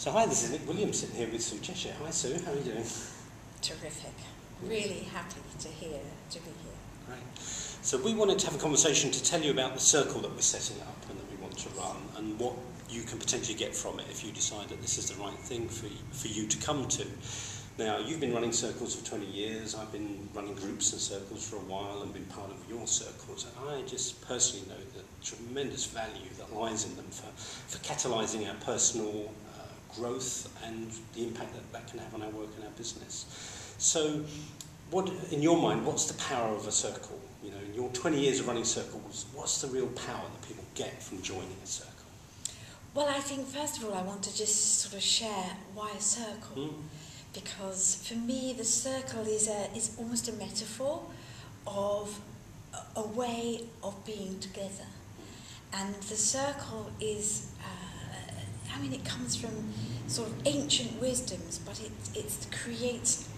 So hi, this is Nick Williams sitting here with Sue Cheshire. Hi Sue, how are you doing? Terrific. Really happy to be here. Great. So we wanted to have a conversation to tell you about the circle that we're setting up and that we want to run, and what you can potentially get from it if you decide that this is the right thing for you to come to. Now, you've been running circles for 20 years, I've been running groups and circles for a while and been part of your circles, and I just personally know the tremendous value that lies in them for catalysing our personal growth and the impact that can have on our work and our business. So, what, in your mind, what's the power of a circle? You know, in your 20 years of running circles, what's the real power that people get from joining a circle? Well, I think first of all I want to just sort of share why a circle. Because for me the circle is almost a metaphor of a way of being together. And the circle is, it comes from sort of ancient wisdoms, but it creates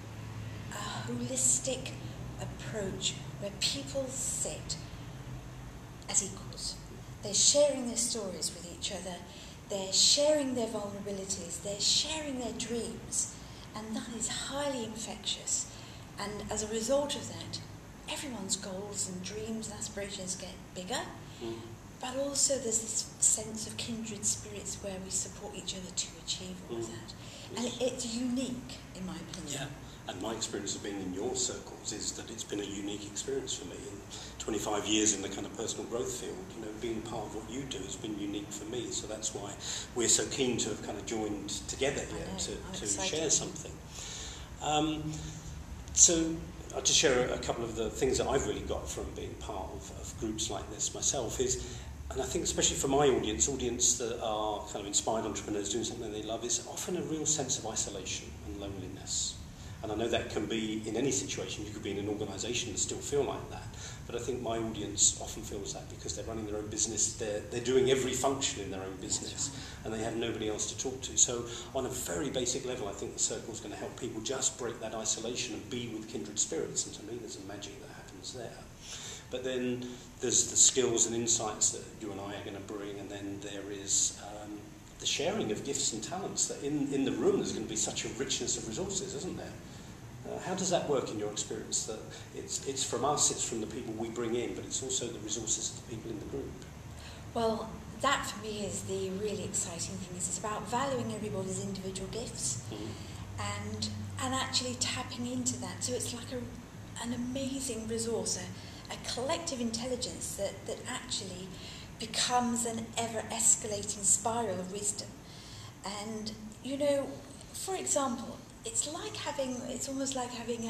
a holistic approach where people sit as equals. They're sharing their stories with each other, they're sharing their vulnerabilities, they're sharing their dreams, and that is highly infectious. And as a result of that, everyone's goals and dreams and aspirations get bigger, but also there's this sense of kindred spirits where we support each other to achieve all of that. And it's unique, in my opinion. Yeah. And my experience of being in your circles is that it's been a unique experience for me. In 25 years in the kind of personal growth field, you know, being part of what you do has been unique for me. So that's why we're so keen to have kind of joined together here to share something. So I'll just share a couple of the things that I've really got from being part of groups like this myself is, and I think especially for my audience that are kind of inspired entrepreneurs doing something they love, is often a real sense of isolation and loneliness. And I know that can be in any situation. You could be in an organisation and still feel like that. But I think my audience often feels that because they're running their own business, they're doing every function in their own business, and they have nobody else to talk to. So on a very basic level, I think the circle is going to help people just break that isolation and be with kindred spirits. And to me, there's a magic that happens there. But then there's the skills and insights that you and I are going to bring, and then there is the sharing of gifts and talents. That in the room there's going to be such a richness of resources, isn't there? How does that work in your experience? That it's from us, it's from the people we bring in, but it's also the resources of the people in the group. Well, that for me is the really exciting thing. It's about valuing everybody's individual gifts and actually tapping into that. So it's like an amazing resource, a collective intelligence that actually becomes an ever-escalating spiral of wisdom. And, you know, for example, it's almost like having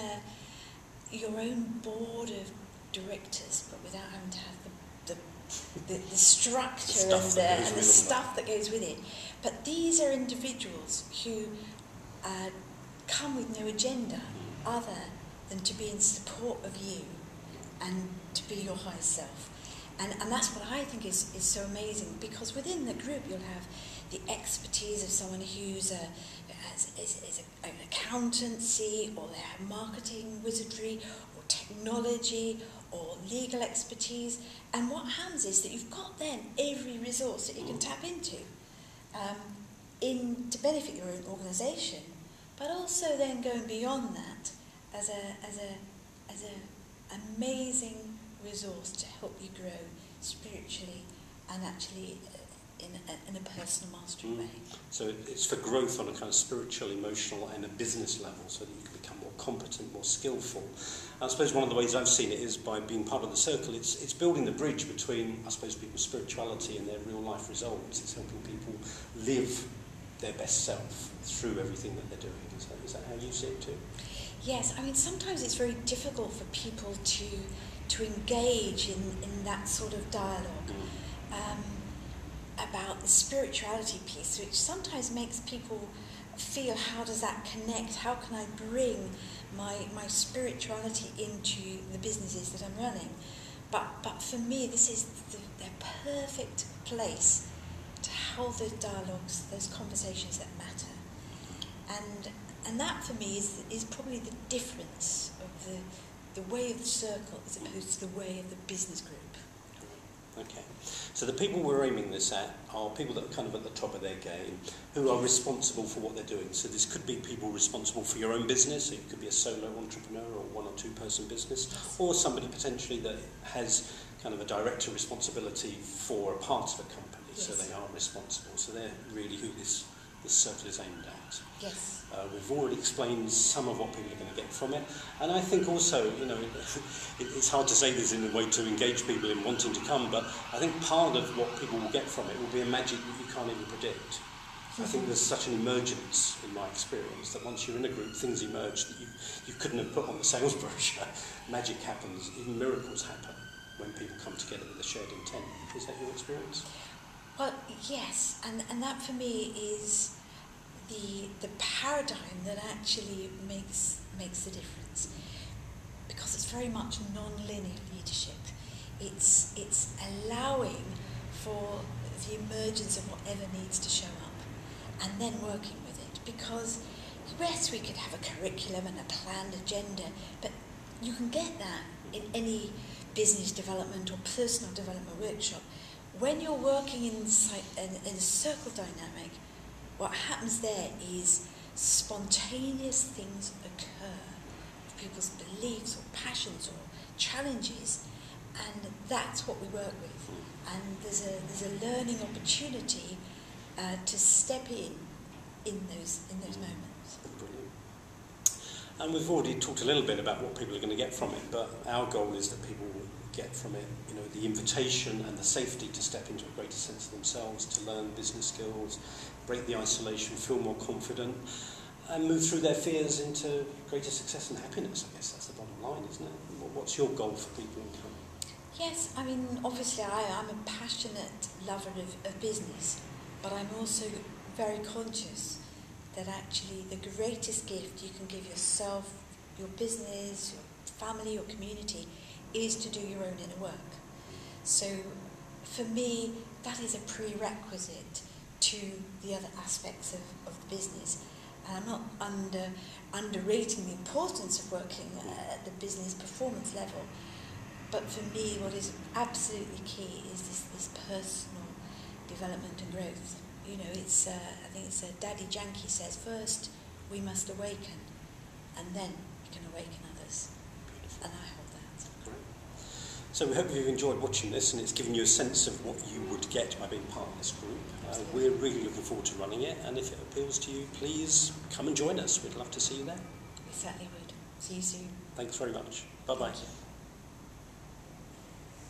your own board of directors, but without having to have the structure and the stuff that goes with it. But these are individuals who come with no agenda other than to be in support of you and to be your highest self. And that's what I think is so amazing, because within the group you'll have the expertise of someone who's is an accountancy, or they have marketing wizardry, or technology, or legal expertise. And what happens is that you've got then every resource that you can tap into to benefit your own organisation, but also then going beyond that as a amazing resource to help you grow spiritually and actually in a personal mastery way. So it's for growth on a kind of spiritual, emotional and a business level, so that you can become more competent, more skillful. I suppose one of the ways I've seen it is by being part of the circle. It's building the bridge between, I suppose, people's spirituality and their real life results. It's helping people live their best self through everything that they're doing. Is that how you see it too? Yes, I mean sometimes it's very difficult for people to engage in that sort of dialogue about the spirituality piece, which sometimes makes people feel, how does that connect? How can I bring my spirituality into the businesses that I'm running? But for me, this is the perfect place to hold those dialogues, those conversations that matter. And that for me is probably the difference of the way of the circle as opposed to the way of the business group. Okay. So the people we're aiming this at are people that are kind of at the top of their game, who are responsible for what they're doing. So this could be people responsible for your own business, so you could be a solo entrepreneur or one or two person business, or somebody potentially that has kind of a director responsibility for a part of a company, so they are responsible. So they're really who this circle is aimed at. Yes. We've already explained some of what people are going to get from it, and I think also, you know, it's hard to say this in a way to engage people in wanting to come, but I think part of what people will get from it will be a magic that you can't even predict. I think there's such an emergence in my experience that once you're in a group, things emerge that you couldn't have put on the sales brochure. Magic happens, even miracles happen when people come together with a shared intent. Is that your experience? Well, yes, and that for me is the paradigm that actually makes the difference, because it's very much non-linear leadership. It's allowing for the emergence of whatever needs to show up, and then working with it. Because yes, we could have a curriculum and a planned agenda, but you can get that in any business development or personal development workshop. When you're working in a circle dynamic, what happens there is spontaneous things occur of people's beliefs or passions or challenges, and that's what we work with. And there's a learning opportunity to step in those moments. Brilliant. And we've already talked a little bit about what people are going to get from it, but our goal is that people will get from it, you know, the invitation and the safety to step into a greater sense of themselves, to learn business skills, break the isolation, feel more confident, and move through their fears into greater success and happiness. I guess that's the bottom line, isn't it? What's your goal for people in coming? Yes, I mean, obviously I'm a passionate lover of business, but I'm also very conscious that actually the greatest gift you can give yourself, your business, your family, your community, is to do your own inner work. So for me, that is a prerequisite to the other aspects of the business. And I'm not underrating the importance of working at the business performance level, but for me what is absolutely key is this personal development and growth. You know, it's I think it's Daddy Yankee says, first we must awaken, and then we can awaken others. And I hold that. Great. So we hope you've enjoyed watching this, and it's given you a sense of what you would get by being part of this group. We're really looking forward to running it, and if it appeals to you, please come and join us. We'd love to see you there. We certainly would. See you soon. Thanks very much. Bye-bye. Thank you.